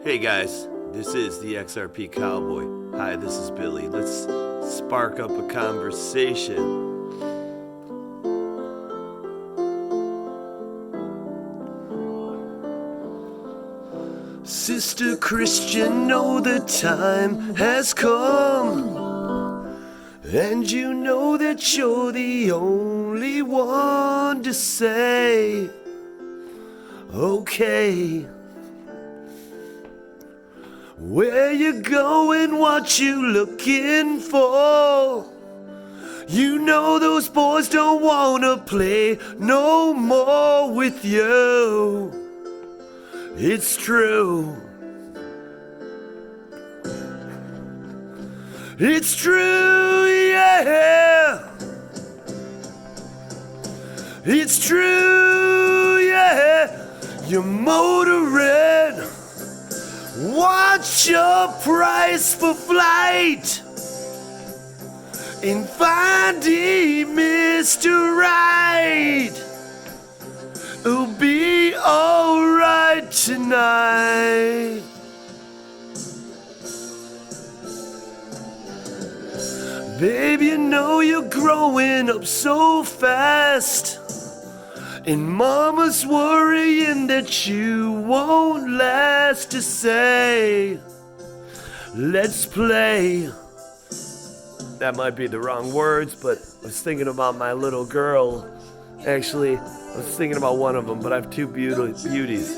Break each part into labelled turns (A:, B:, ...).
A: Hey guys, this is the XRP Cowboy. Hi, this is Billy. Let's spark up a conversation. Sister Christian, know the time has come, and you know that you're the only one to say, okay. Where you going, what you looking for? You know those boys don't wanna play no more with you. It's true. It's true, yeah. It's true, yeah. You're motoring. What's your price for flight? In finding Mr. Right, it'll be alright tonight. Baby, you know you're growing up so fast, and mama's worrying that you won't last to say, let's play. That might be the wrong words, but I was thinking about my little girl. Actually, I was thinking about one of them, but I have two beauties.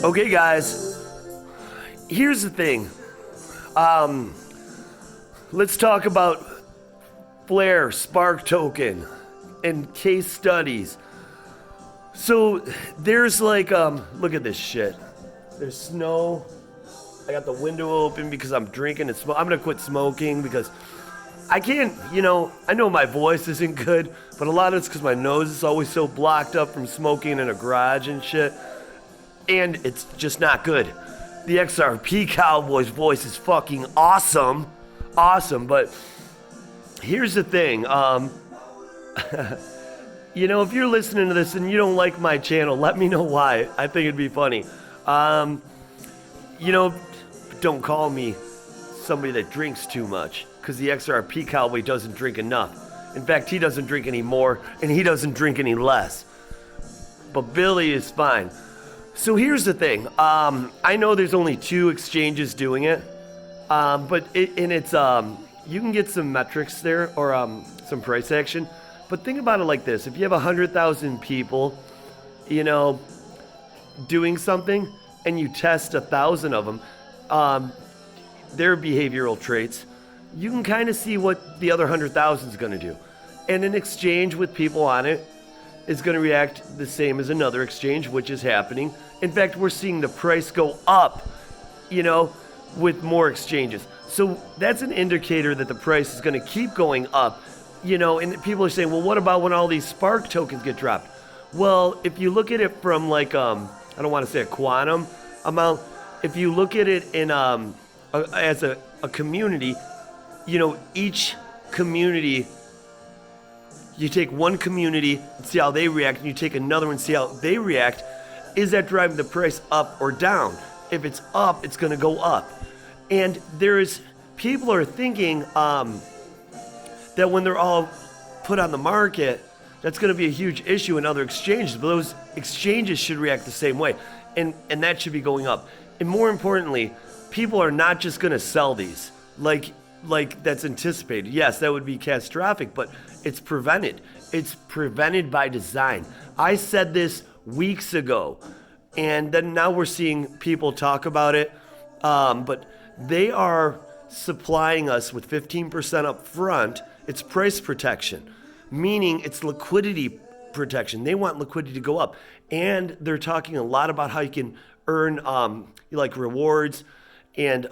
A: Okay, guys, here's the thing. Let's talk about Flair, Spark Token, and case studies. So there's like, look at this shit. There's snow. I got the window open because I'm drinking and I'm gonna quit smoking because I can't, I know my voice isn't good, but a lot of it's because my nose is always so blocked up from smoking in a garage and shit. And it's just not good. The XRP Cowboy's voice is fucking awesome. Awesome, but here's the thing. If you're listening to this and you don't like my channel, let me know why. I think it'd be funny. Don't call me somebody that drinks too much, because the XRP Cowboy doesn't drink enough. In fact, he doesn't drink any more, and he doesn't drink any less. But Billy is fine. So here's the thing. I know there's only 2 exchanges doing it, but it's you can get some metrics there or some price action. But think about it like this: if you have 100,000 people, doing something, and you test 1,000 of them, their behavioral traits, you can kind of see what the other 100,000 is going to do. And an exchange with people on it is going to react the same as another exchange, which is happening. In fact, we're seeing the price go up, with more exchanges. So that's an indicator that the price is going to keep going up, and people are saying, well, what about when all these Spark tokens get dropped? Well, if you look at it from like, I don't want to say a quantum amount, if you look at it in as a community, each community, you take one community and see how they react, and you take another one and see how they react. Is that driving the price up or down? If it's up, it's going to go up. And people are thinking that when they're all put on the market, that's going to be a huge issue in other exchanges. But those exchanges should react the same way, and that should be going up. And more importantly, people are not just going to sell these like that's anticipated. Yes, that would be catastrophic, but it's prevented. It's prevented by design. I said this weeks ago, and then now we're seeing people talk about it, but they are supplying us with 15% up front. It's price protection, meaning it's liquidity protection. They want liquidity to go up, and they're talking a lot about how you can earn rewards and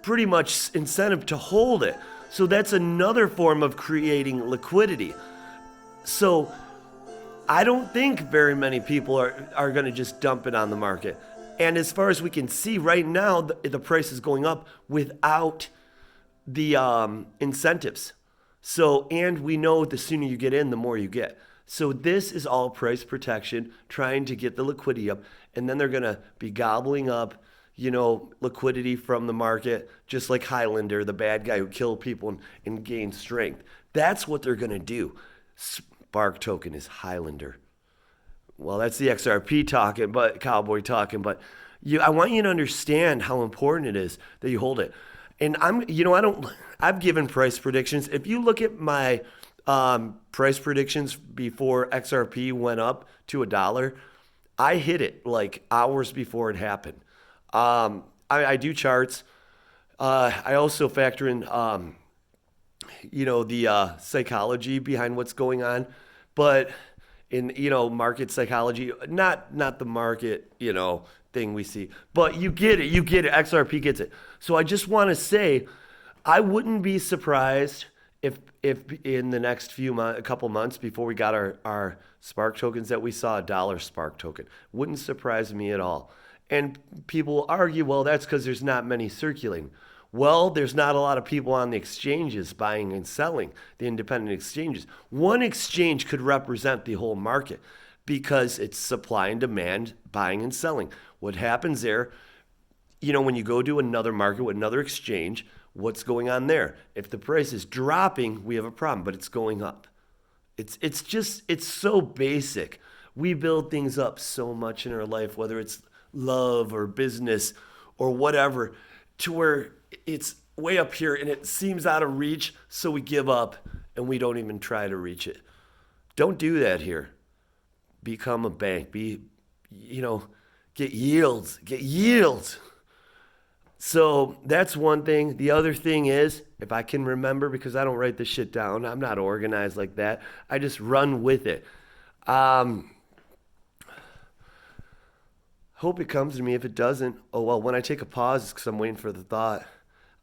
A: pretty much incentive to hold it. So that's another form of creating liquidity. So I don't think very many people are going to just dump it on the market. And as far as we can see right now, the price is going up without the incentives. So, and we know the sooner you get in, the more you get. So this is all price protection, trying to get the liquidity up, and then they're gonna be gobbling up, liquidity from the market, just like Highlander, the bad guy who killed people and gained strength. That's what they're gonna do. Spark token is Highlander. Well, that's the XRP talking, but cowboy talking. But I want you to understand how important it is that you hold it. And I've given price predictions. If you look at my price predictions before XRP went up to $1, I hit it like hours before it happened. I do charts. I also factor in, the psychology behind what's going on, but in market psychology, not the market thing we see, but you get it. XRP gets it. So I just want to say, I wouldn't be surprised if in the next couple months before we got our Spark tokens that we saw $1 Spark token. Wouldn't surprise me at all. And people argue, well, that's because there's not many circulating. Well, there's not a lot of people on the exchanges buying and selling, the independent exchanges. One exchange could represent the whole market because it's supply and demand, buying and selling. What happens there, when you go to another market with another exchange, what's going on there? If the price is dropping, we have a problem, but it's going up. It's so basic. We build things up so much in our life, whether it's love or business or whatever, to where it's way up here and it seems out of reach, so we give up and we don't even try to reach it. Don't do that here. Become a bank. Get yields. So that's one thing. The other thing is, if I can remember, because I don't write this shit down, I'm not organized like that. I just run with it. Hope it comes to me. If it doesn't, oh well, when I take a pause, it's because I'm waiting for the thought.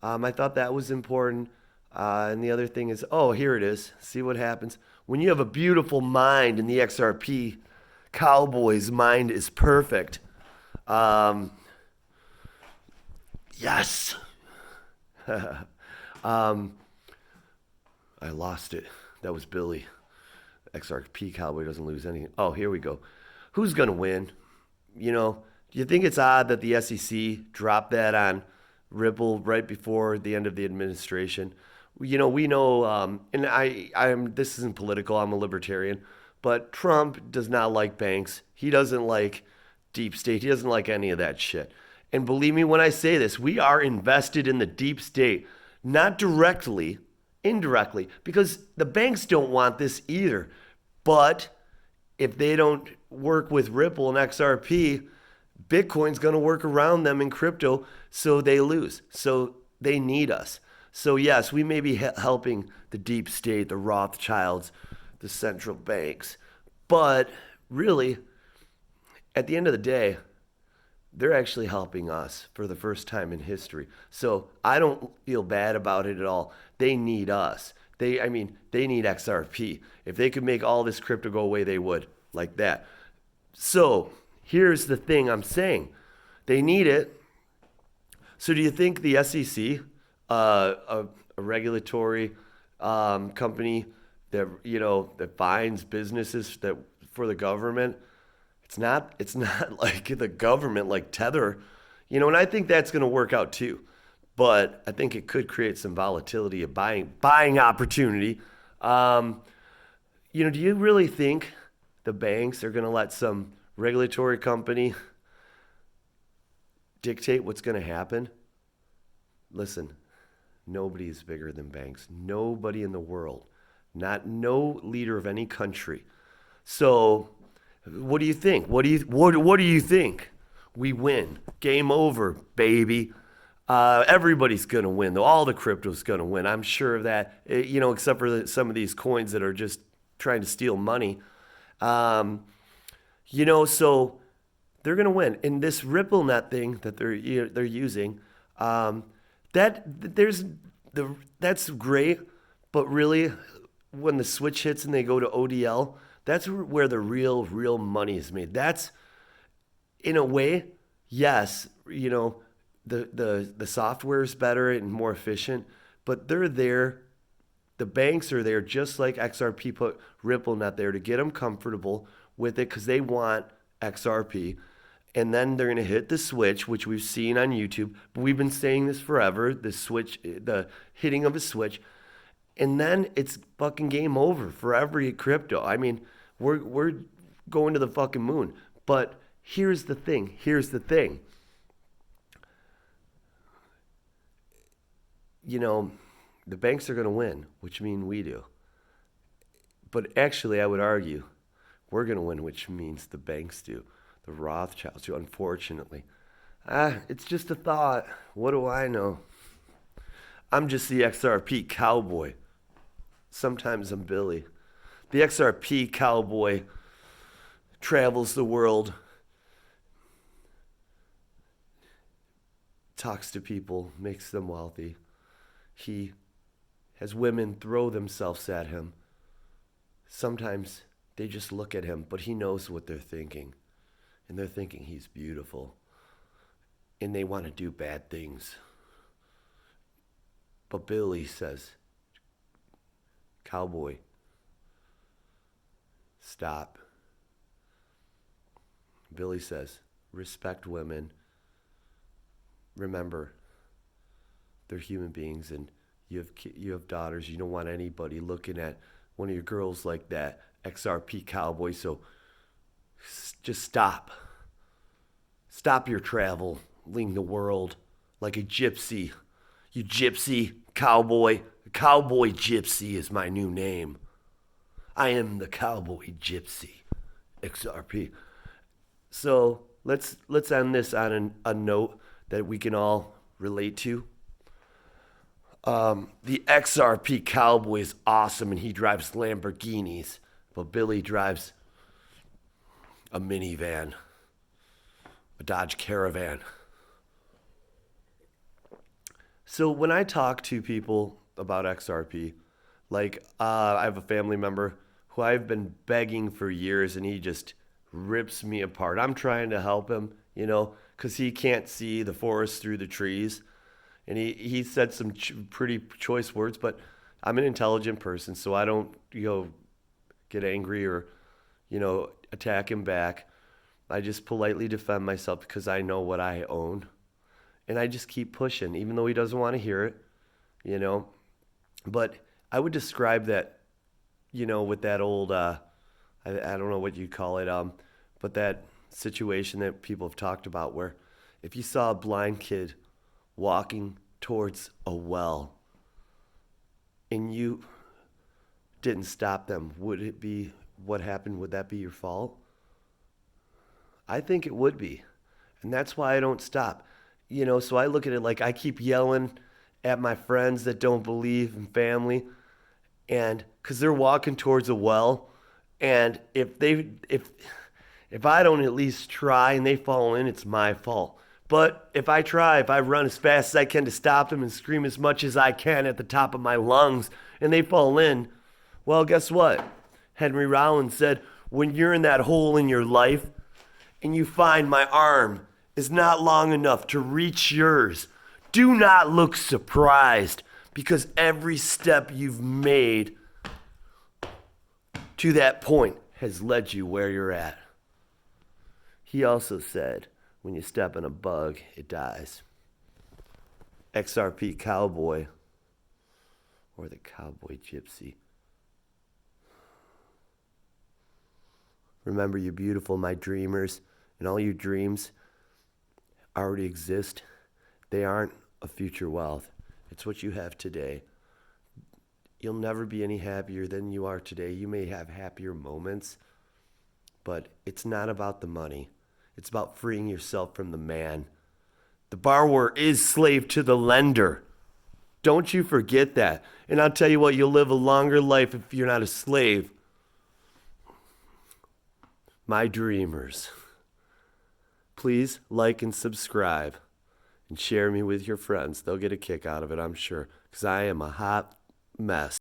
A: I thought that was important. And the other thing is, oh, here it is. See what happens. When you have a beautiful mind in the XRP, Cowboy's mind is perfect. Yes. I lost it. That was Billy. XRP Cowboy doesn't lose anything. Oh, here we go. Who's going to win? Do you think it's odd that the SEC dropped that on Ripple right before the end of the administration? We know, and this isn't political, I'm a libertarian, but Trump does not like banks. He doesn't like deep state. He doesn't like any of that shit. And believe me when I say this, we are invested in the deep state, not directly, indirectly, because the banks don't want this either. But if they don't work with Ripple and XRP, Bitcoin's going to work around them in crypto, so they lose. So they need us. So yes, we may be helping the deep state, the Rothschilds, the central banks, but really, at the end of the day, they're actually helping us for the first time in history. So I don't feel bad about it at all. They need us. They need XRP. If they could make all this crypto go away, they would, like that. So here's the thing I'm saying. They need it. So do you think the SEC, a regulatory company that finds businesses that for the government, it's not like the government, like Tether, and I think that's going to work out too. But I think it could create some volatility of buying opportunity. Do you really think the banks are going to let some regulatory company dictate what's going to happen? Listen, nobody is bigger than banks. Nobody in the world. No leader of any country. So what do you think? What do you think? We win. Game over, baby. Everybody's going to win, though. All the crypto's going to win. I'm sure of that, except for some of these coins that are just trying to steal money. So they're going to win. And this Ripple net thing that they're using, that's great. But really, when the switch hits and they go to ODL, that's where the real money is made. That's, in a way, yes, the software is better and more efficient, but they're there The banks are there just like XRP put Ripple Net there to get them comfortable with it because they want XRP. And then they're going to hit the switch, which we've seen on YouTube. But we've been saying this forever, the switch, the hitting of a switch. And then it's fucking game over for every crypto. I mean, we're going to the fucking moon. But here's the thing. You know, the banks are going to win, which means we do. But actually, I would argue we're going to win, which means the banks do. The Rothschilds do, unfortunately. It's just a thought. What do I know? I'm just the XRP cowboy. Sometimes I'm Billy. The XRP cowboy travels the world, talks to people, makes them wealthy. He has women throw themselves at him. Sometimes they just look at him, but he knows what they're thinking. And they're thinking he's beautiful. And they want to do bad things. But Billy says, cowboy, stop. Billy says, respect women. Remember, they're human beings and you have daughters. You don't want anybody looking at one of your girls like that XRP cowboy. So just stop. Stop your traveling the world like a gypsy. You gypsy cowboy. Cowboy gypsy is my new name. I am the cowboy gypsy. XRP. So let's end this on a note that we can all relate to. The XRP cowboy is awesome and he drives Lamborghinis, but Billy drives a minivan, a Dodge Caravan. So when I talk to people about XRP, like I have a family member who I've been begging for years and he just rips me apart. I'm trying to help him, because he can't see the forest through the trees. And he said some pretty choice words, but I'm an intelligent person, so I don't, get angry or, attack him back. I just politely defend myself because I know what I own. And I just keep pushing, even though he doesn't want to hear it, But I would describe that, with that old, I don't know what you call it, but that situation that people have talked about where if you saw a blind kid walking towards a well and you didn't stop them, would it be what happened? Would that be your fault? I think it would be. And that's why I don't stop. So I look at it like I keep yelling at my friends that don't believe in family, and because they're walking towards a well, and if I don't at least try and they fall in, it's my fault. But if I run as fast as I can to stop them and scream as much as I can at the top of my lungs, and they fall in, well, guess what? Henry Rollins said, when you're in that hole in your life and you find my arm is not long enough to reach yours, do not look surprised, because every step you've made to that point has led you where you're at. He also said, when you step in a bug, it dies. XRP cowboy, or the cowboy gypsy. Remember, you're beautiful, my dreamers, and all your dreams already exist. They aren't a future wealth. It's what you have today. You'll never be any happier than you are today. You may have happier moments, but it's not about the money. It's about freeing yourself from the man. The borrower is slave to the lender. Don't you forget that. And I'll tell you what, you'll live a longer life if you're not a slave. My dreamers, please like and subscribe and share me with your friends. They'll get a kick out of it, I'm sure, because I am a hot mess.